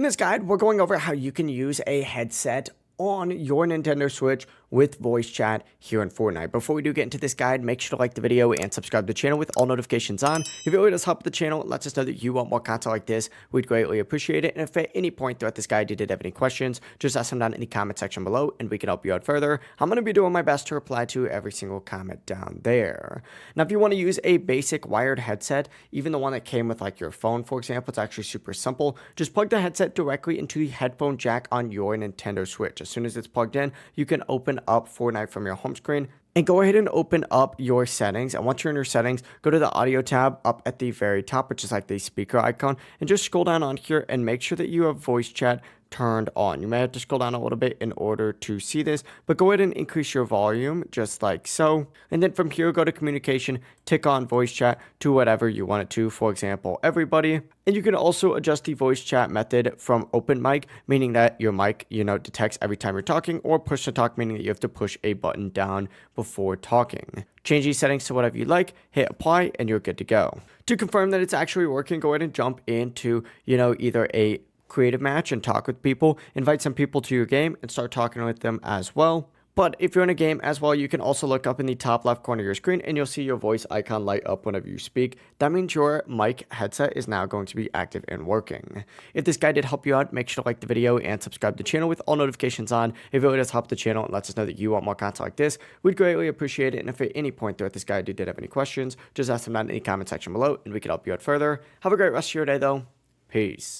In this guide, we're going over how you can use a headset on your Nintendo Switch with voice chat here in Fortnite. Before we do get into this guide, make sure to like the video and subscribe to the channel with all notifications on. If it really does help the channel, it lets us know that you want more content like this. We'd greatly appreciate it. And if at any point throughout this guide you did have any questions, just ask them down in the comment section below and we can help you out further. I'm going to be doing my best to reply to every single comment down there. Now, if you want to use a basic wired headset, even the one that came with like your phone, for example, it's actually super simple. Just plug the headset directly into the headphone jack on your Nintendo Switch. As soon as it's plugged in, you can open up Fortnite from your home screen and go ahead and open up your settings. And once you're in your settings, go to the audio tab up at the very top, which is like the speaker icon, and just scroll down on here and make sure that you have voice chat turned on. You may have to scroll down a little bit in order to see this, but go ahead and increase your volume just like so. And then from here, go to communication, tick on voice chat to whatever you want it to, for example, everybody. And you can also adjust the voice chat method from open mic, meaning that your mic, detects every time you're talking, or push to talk, meaning that you have to push a button down before talking. Change these settings to whatever you like, hit apply, and you're good to go. To confirm that it's actually working, go ahead and jump into, either a creative match and talk with people, invite some people to your game and start talking with them as well. But if you're in a game as well, you can also look up in the top left corner of your screen and you'll see your voice icon light up whenever you speak. That means your mic headset is now going to be active and working. If this guide did help you out, make sure to like the video and subscribe to the channel with all notifications on. It really does help the channel and lets us know that you want more content like this. We'd greatly appreciate it. And if at any point throughout this guide you did have any questions, just ask them down in the comment section below and we can help you out further. Have a great rest of your day though. Peace.